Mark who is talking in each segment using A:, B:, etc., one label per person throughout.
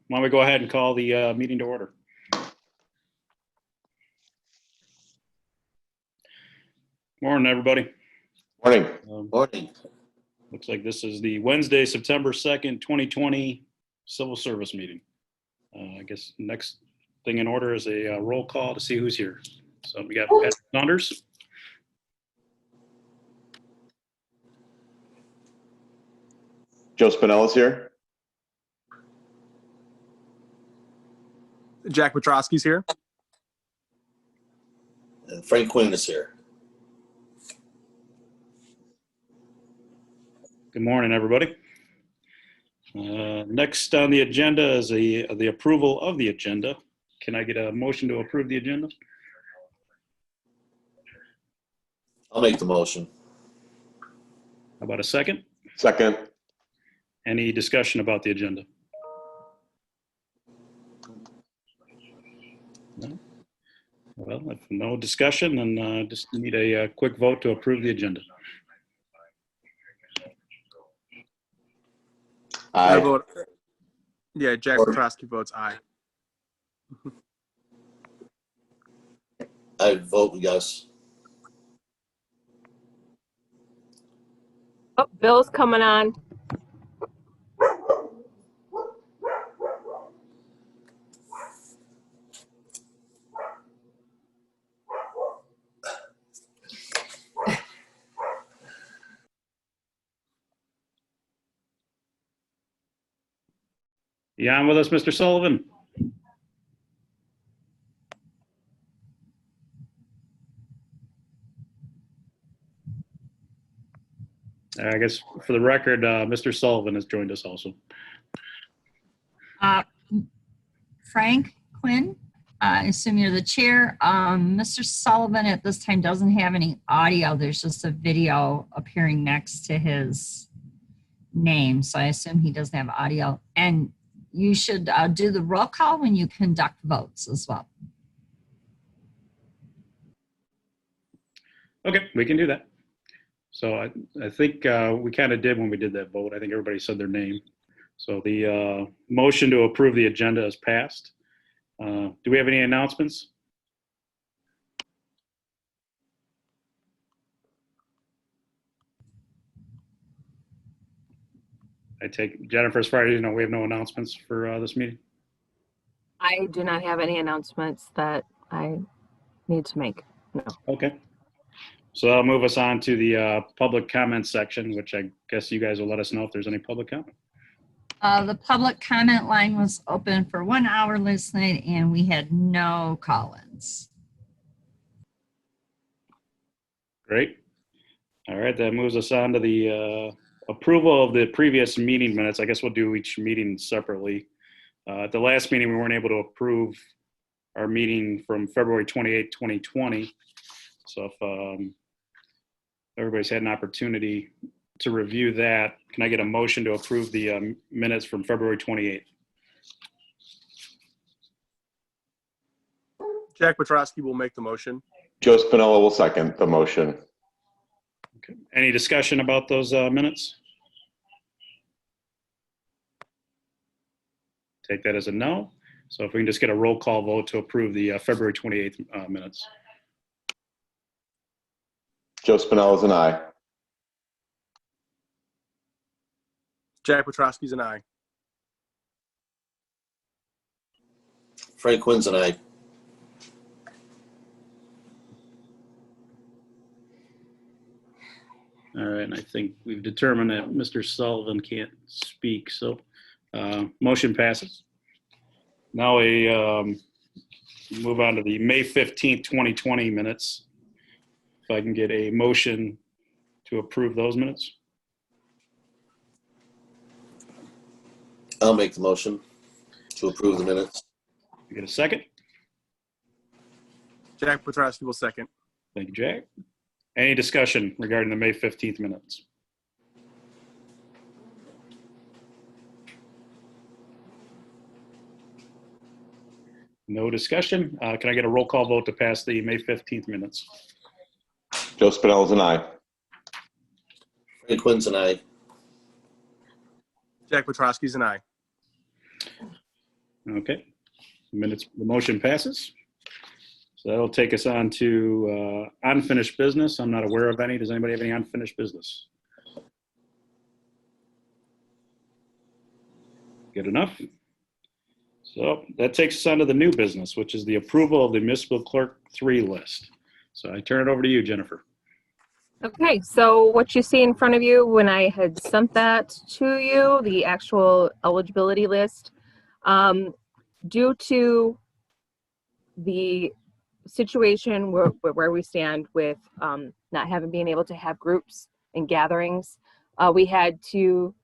A: Why don't we go ahead and call the meeting to order? Morning, everybody.
B: Morning.
C: Morning.
A: Looks like this is the Wednesday, September 2nd, 2020 Civil Service meeting. I guess next thing in order is a roll call to see who's here. So we got Pat Saunders.
B: Joe Spinella's here.
D: Jack Petrosky's here.
C: And Frank Quinn is here.
A: Good morning, everybody. Next on the agenda is the approval of the agenda. Can I get a motion to approve the agenda?
C: I'll make the motion.
A: How about a second?
B: Second.
A: Any discussion about the agenda? No? Well, if no discussion, then just need a quick vote to approve the agenda.
D: I
B: Aye.
D: vote. Yeah, Jack Petrosky votes aye.
C: I vote yes.
E: Oh, Bill's coming on.
A: You on with us, Mr. Sullivan? I guess for the record, Mr. Sullivan has joined us also.
F: Frank Quinn, I assume you're the chair. Mr. Sullivan at this time doesn't have any audio. There's just a video appearing next to his name. So I assume he doesn't have audio. And you should do the roll call when you conduct votes as well.
A: Okay, we can do that. So I think we kind of did when we did that vote. I think everybody said their name. So the motion to approve the agenda is passed. Do we have any announcements? I take Jennifer as far as you know, we have no announcements for this meeting.
E: I do not have any announcements that I need to make. No.
A: Okay. So that'll move us on to the public comment section, which I guess you guys will let us know if there's any public comment.
F: The public comment line was open for 1 hour last night and we had no call-ins.
A: Great. All right, that moves us on to the approval of the previous meeting minutes. I guess we'll do each meeting separately. At the last meeting, we weren't able to approve our meeting from February 28, 2020. So if everybody's had an opportunity to review that, can I get a motion to approve the minutes from February 28th?
D: Jack Petrosky will make the motion.
B: Joe Spinella will second the motion.
A: Okay. Any discussion about those minutes? Take that as a no. So if we can just get a roll call vote to approve the February 28th minutes.
B: Joe Spinella's an aye.
D: Jack Petrosky's an aye.
C: Frank Quinn's an aye.
A: All right, and I think we've determined that Mr. Sullivan can't speak, so motion passes. Now we move on to the May 15th, 2020 minutes. If I can get a motion to approve those minutes.
C: I'll make the motion to approve the minutes.
A: You get a second?
D: Jack Petrosky will second.
A: Thank you, Jack. Any discussion regarding the May 15th minutes? No discussion. Can I get a roll call vote to pass the May 15th minutes?
B: Joe Spinella's an aye.
C: Frank Quinn's an aye.
D: Jack Petrosky's an aye.
A: Okay. The motion passes. So that'll take us on to unfinished business. I'm not aware of any. Does anybody have any unfinished business? Good enough. So that takes us on to the new business, which is the approval of the municipal clerk 3 list. So I turn it over to you, Jennifer.
E: Okay, so what you see in front of you, when I had sent that to you, the actual eligibility list, due to the situation where we stand with not being able to have groups and gatherings, we had to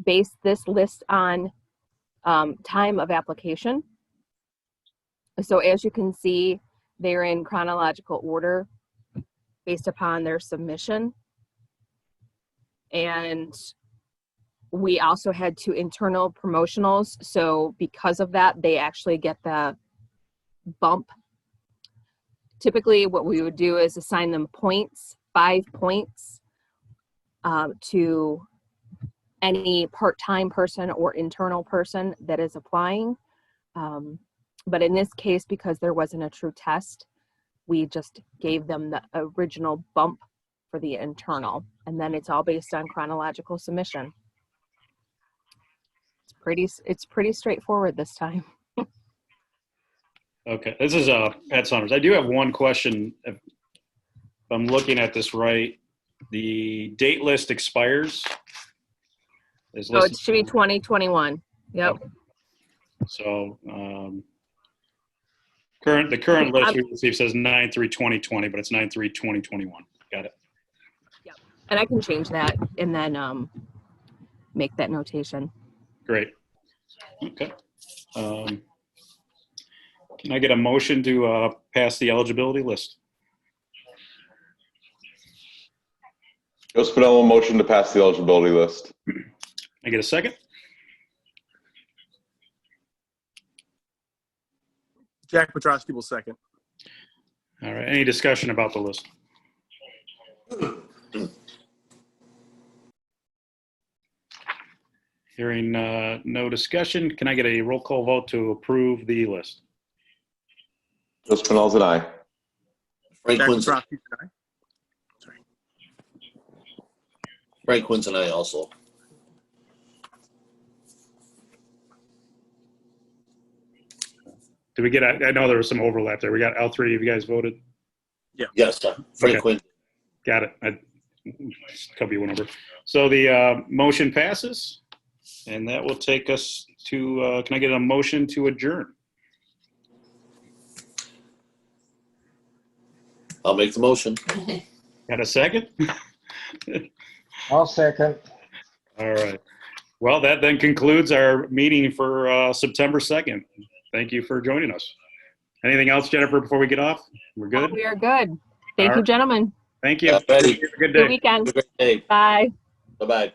E: base this list on time of application. So as you can see, they're in chronological order based upon their submission. And we also had 2 internal promotionals. So because of that, they actually get the bump. Typically what we would do is assign them points, 5 points to any part-time person or internal person that is applying. But in this case, because there wasn't a true test, we just gave them the original bump for the internal, and then it's all based on chronological submission. It's pretty straightforward this time.
A: Okay, this is Pat Saunders. I do have one question. If I'm looking at this right, the date list expires.
E: So it should be 2021. Yep.
A: Okay. So the current list we received says 9/3/2020, but it's 9/3/2021. Got it.
E: Yep. And I can change that and then make that notation.
A: Great. Okay. Can I get a motion to pass the eligibility list?
B: Joe Spinella, motion to pass the eligibility list.
A: Can I get a second?
D: Jack Petrosky will second.
A: All right. Any discussion about the list? Hearing no discussion, can I get a roll call vote to approve the list?
B: Joe Spinell's an aye.
C: Frank
D: Jack
C: Quinn's,
D: Petrosky, aye. Sorry.
C: Frank Quinn's and I also.
A: Did we get, I know there was some overlap there. We got all 3 of you guys voted?
C: Yes, Frank
A: Okay.
C: Quinn.
A: Got it. I could be one over. So the motion passes, and that will take us to, can I get a motion to adjourn?
C: I'll make the motion.
A: Got a second?
G: I'll second.
A: All right. Well, that then concludes our meeting for September 2nd. Thank you for joining us. Anything else, Jennifer, before we get off? We're good?
E: We are good. Thank
A: All
E: you,
A: right.
E: gentlemen.
A: Thank you.
C: Ready.
A: Have a good
E: Good
A: day.
E: weekend.
C: Have a great day.
E: Bye.
C: Bye-bye.